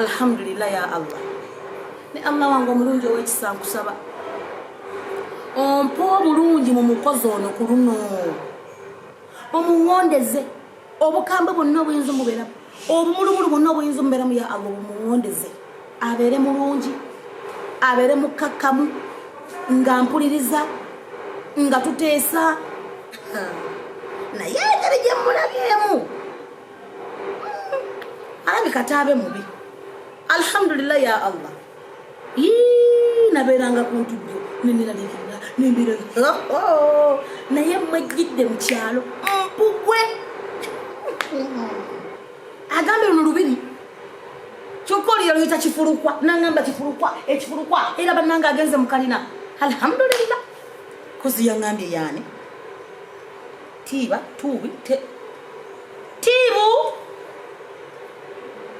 alhamdulillah ya Allah ne Allah wangu omulungi ow'ekisa nkusaba ompo omulungi mu mukozi ono ku luno omuwondeze obukambe bwonna obuyinza omubeera obumulumulu bwonna obuyinza omubeeramu ya Allah omuwondeze abeere mulungi abeere mukakkamu nga mpuliriza nga tuteesa naye engeri gye mulabyemu alabika taabe mubi alhamdulillah ya Allah nabeeranga ku ntujjo neneralikirira nembira naye mwejjidde mu kyalo mpugwe agambe luno lubiri kyokka oli yaluyita kifulukwa nangamba kifulukwa ekifulukwa era bannanga agenze mu kalina alhamdulillah kozi yangambye yaani tiiba tuubi tiibu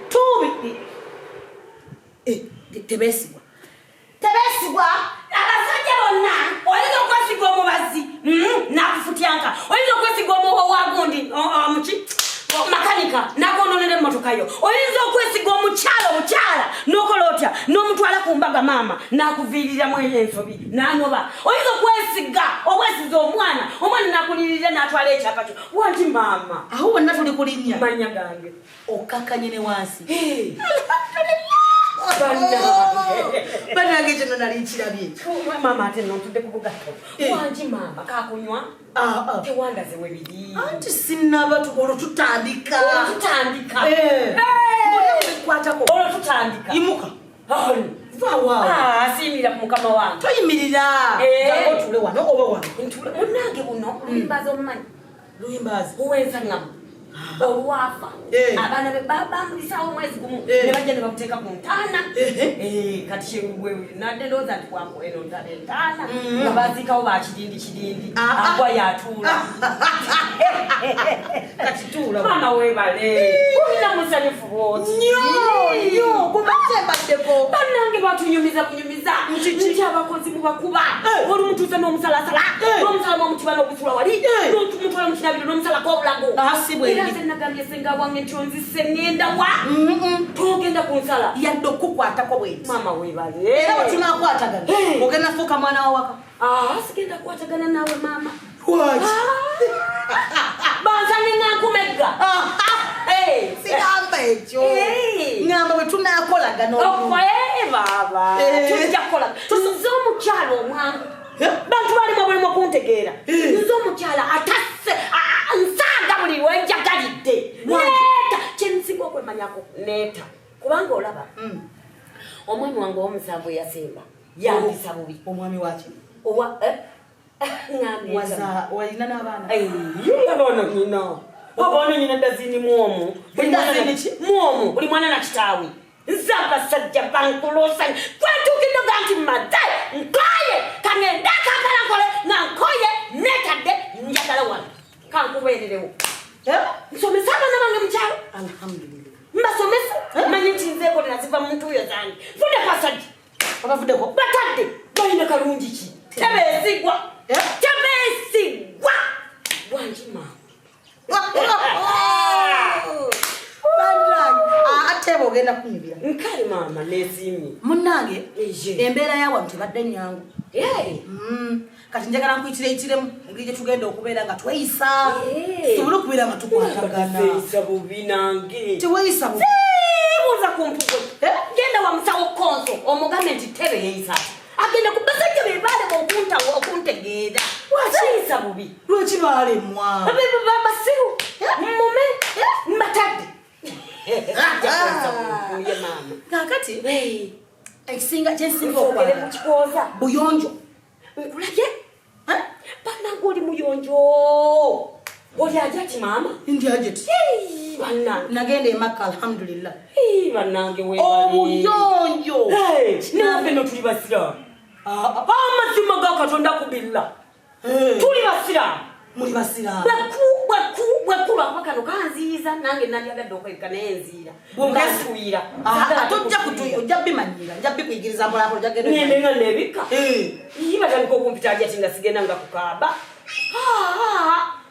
tuubi tebeesigwa abasajja bonna oyinza okwesigwa omubazi nakufutyanka oyinza okwesigwa owagundi muki makanika nakononera emmotoka yo oyinza okwesigwa omukyala nokola otya n'omutwala ku mbaga maama nakuviiriramu ensobi nanoba oyinza okwesiga obwesiza omwana nakulirira natwala ekyapa kyo wanti maama aho wonna tuli kulinnya manya gange okkakkanye ne wansi banange kino nali nkirabye maama ate nontudde ku bugato wangi maama kakunywa tewandaze webiri anti sinaba tukolo tutandika olwo tutandika imuka simira ku mukama wange toyimirira otule wano oba wano munange buno luyimbazi omumanyi luyimbazi uwensangamu olwafa abaana be babamulisawo omwezi gumu ne bajja ne bamuteeka ku ntaana kati nadde ndowooza nti kwangu eno ntaana nga baziikawo bakidindi agwa yatuula kati tuula maama weebale olina musanyufu bwoti nnyo kubatembaddeko bannange batunyumiza bunyumiza nti abakozi mubakuba olumutuusa n'omusalasala n'omusala n'omutiba n'ogusula wali n'omutwala mu kinabiro n'omusalako obulago era nagambye senga wange nti onzise ngenda wa togenda ku nsala yadde okukwatako bweti maama weebale era bwetunakwatagana ogenda fuuka mwana wawaka sigenda kukwatagana naawe maama banzane nankumegga sigamba ekyo ngamba bwe tunakolagana baba tujja kukolagana nze omukyala omwangu bantu balimu balimu okuntegeera nze omukyala atasse nsaaga buli wenjagalidde neeta kyensinga okwemanyako neeta kubanga olaba omwami wange owomusanvu yasemba yandisa bubi omwami waki walina n'abaana abaana nyina ndazini muomu muomu buli mwana nakitaawe nze abasajja bankulosanya kwetuukidde ganti mmadde nkoye kangenda kankala nkole nankoye neetadde njagala wano kankubeererewo nsomesa abaana bange mukyalo alhamdulillah mbasomesa manye nti nzeekolera ziva muntu oyo zange nfuddeko asajja abavuddeko batadde balina kalungi ki tebeesigwa wangi ateba ogenda kunyubira nkale maama nesimye munnange embeera yawantu tebadde nyangu kati njagala nkuyitira ekiremu engeri gye tugenda okubeera nga tweyisa sobole okubeera nga tukwatagana bubi nange teweyisa buuza ku mpugo genda wa musawo konso omugambe nti tebe yeyisa agenda ku basajja be baalema okuntegeera wayisa bubi lweki baalemwa basiru mume mbatadde kakati ekisinga kyensinga okwagala buyonjo nkulage bannange oli muyonjo oli ajaki maama ndi ajeti bannange nagenda emakka alhamdulillah bannange obuyonjo nafe no tuli basiraamu amazima ga katonda kubilla tuli basiraamu muli basiraamu bwekulu akakano kanziiza nange nalyagadde okwebika naye nziira ngasuira tojja ojja bimanyira nja bikuyigiriza mpolampola jagenda nenga nebika batandika okumpita ajati nga sigenda nga kukaaba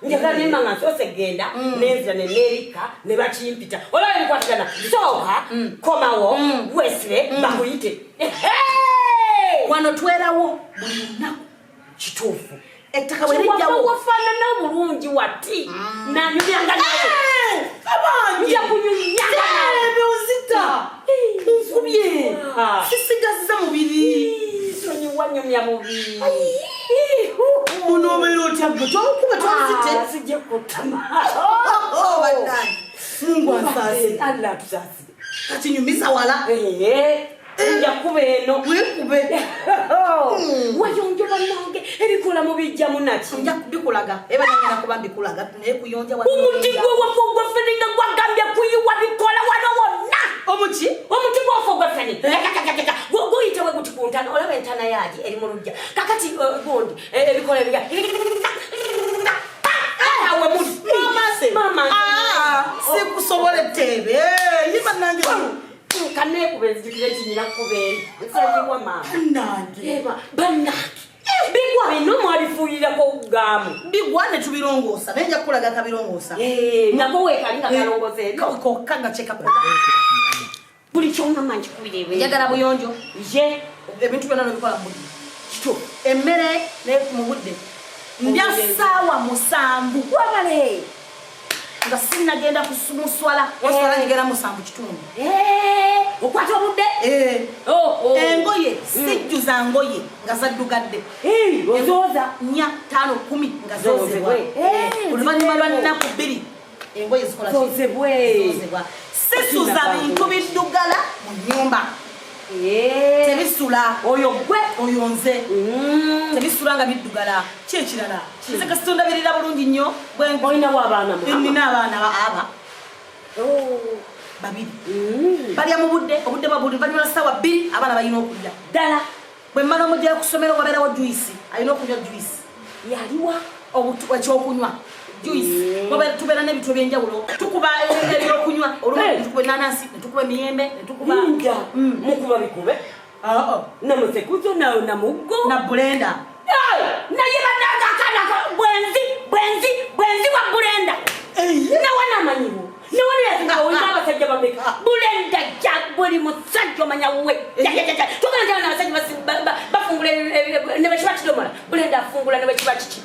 njagala nemanga sose genda nenzira nenerika ne bakimpita olaba bikwatagana soka komawo wesire bakuyite wano twerawo buli lunaku kituufu ettaka bwerijjawo wafaanana bulungi wati nanyumyanga nawe nja kunyumyanga ozita nkubye sisigazza mubiri sonyiwanyumya mubiri muno obeera otya gwe twakuba tozite sijja kutama mungu ansaasire alla tusaasire kati nyumiza wala nja kuba eno wekube wayonja bannange ebikola mubijjamu naki nja kubikulaga eba nangena kuba mbikulaga naye kuyonja omuti gwe wafe ogwafeninga gwagambye kuyiwa bikola wano wonna omuti gwafe ogwafeni guyitewe guti ku ntana olaba entana yaagi eri mu lujja kakati gundi ebikola ebiga awe muli mama sikusobola ettebe yiba nange kanekuba enzijukira ekinyira kubeeri nsaziwa maama nange bannange bigwa bino mwalifuulirako obugamu bigwa ne tubirongoosa naye nja kukulaga kabirongoosa nako weekali nga kalongoosa ebyo kokka nga kyekakola buli kyongamba nkikubira njagala buyonjo ye ebintu byonna nobikola mu budde kito emmere naye mu budde ndya ssaawa 7 wabale nga sinnagenda kumuswala oswala ngigenda 7 kitundu okwata obudde engoye sijjuza ngoye nga zaddugadde ozooza 4 5 10 nga zoozebwa oluvannyuma lwa nnaku 2 engoye zikolazozebwa sisuza bintu biddugala mu nnyumba tebisula oyo gwe oyo nze tebisula nga biddugala kyekirala nze kasitondabirira bulungi nnyo olinawo abaana nina abaana aba babiri balya mu budde obudde babuli banyula ssaawa 2 abaana balina okulya ddala bwe mmala omujjala ku ssomero wabeerawo juisi alina okunywa juisi yaliwa ekyokunywa juisi tubeera n'ebintu ebyenjawulo tukuba ebyokunywa olumu tukuba enanasi netukuba emiyembe netukuba mukuba bikube namusekuzo nayo namuggo na bulenda naye banagakana bwenzi wa bulenda nawe namanyiwo abasajja bameka bulenda buli musajja omanya we tugenda n'abasajja bafungula ne bakiba kidomola bulenda afungula ne bakiba kiki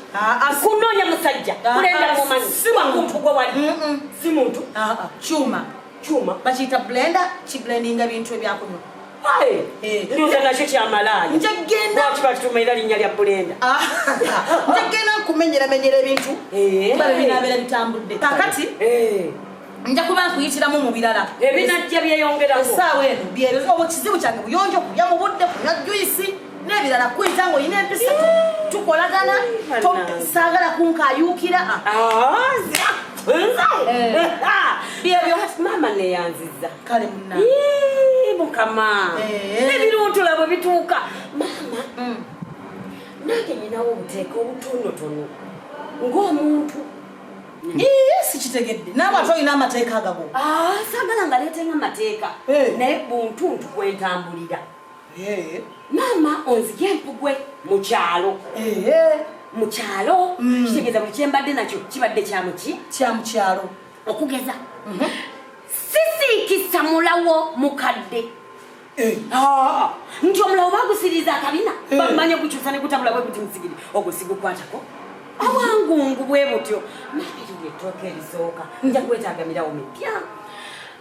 kunoonya musajja bulenda mumanyi si muntu gwe wali si muntu kyuma bakiyita bulenda kiblendinga bintu ebyakunywa ndoza nakyo kyamalaaya kiba kitumaira linnya lya bulenda njagenda kumenyeramenyera ebintu babe binabeera bitambudde kakati nja kuba nkuyitiramu mu birala ebinajja byeyongerako essaawa eno byeobo kizibu kyange buyonjo kulya mu budde kunywa juyisi n'ebirala kwita ng'olina empisa tukolagana saagala kunkayuukira byebyo maama neyanziza kale muna mukama n'ebiruntula bwe bituuka maama nange nyinawo obuteeka obutonotono ng'omuntu sikitegedde naawe ate olina amateeka agago saagala nga leetenga amateeka naye buntuntu kwentambulira maama onzige empugwe mukyalo kitegeeza buli kyembadde nakyo kibadde kyamukyalo okugeza sisiikisa mulawo mukadde nti omulawo bagusiriza akabina bamanye gukyusa ne gutambula bwe guti musigiri ogwo sigukwatako awangungu bwe butyo nabirira ettooka erisooka nja kwetaagamirawo mipya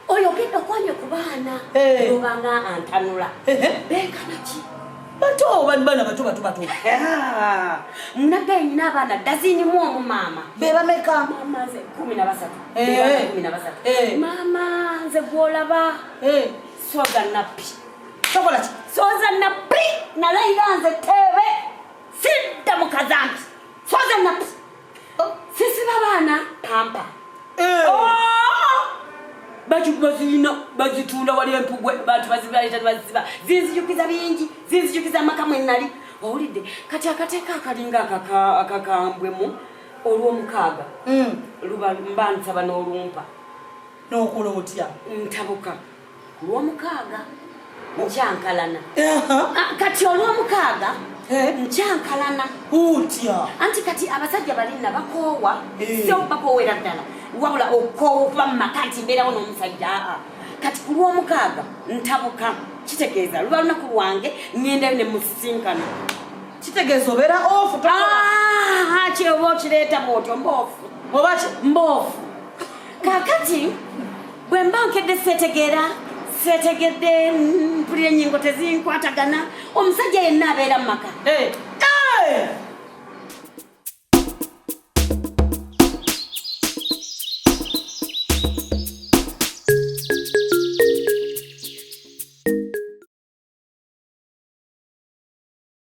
oyo ogenda okwanya ku baana obanga antanula beekanaki bato bana bato munagaye nyina abaana dazinimu omu maama bebameka maama nze 13 maama nze gwolaba soza nappi tokolaki soza nappi nalayira nze teebe sidda mu kazambi soza nappi sisiba baana pampa bazina bazitunda wali empugwe bantu baziba zinzijukiza bingi zinzijukiza amaka mwenali owulidde kati akateeka akalinga akakambwemu olw'omukaaga luba mbansaba n'olumpa n'okola otya ntabuka ku lw'omukaaga nkyankalana kati olw'omukaaga Nchankalana. Utya. Anti kati abasajja balina bakoowa. So bakoowera ddala. Wabula okoowa makati mbeera wono omusajja. Kati ku lw'omukaaga ntabuka. Kitegeeza luba lunaku lwange ngenda ne musisinkana. Kitegeeza obeera ofu tokola. Kyoba okireeta bw'otyo mboofu. Oba ki? Mboofu. Kaakati bwe mba nkedde seetegedde mpulira ennyingo tezinkwatagana omusajja yenna abeera mu maka.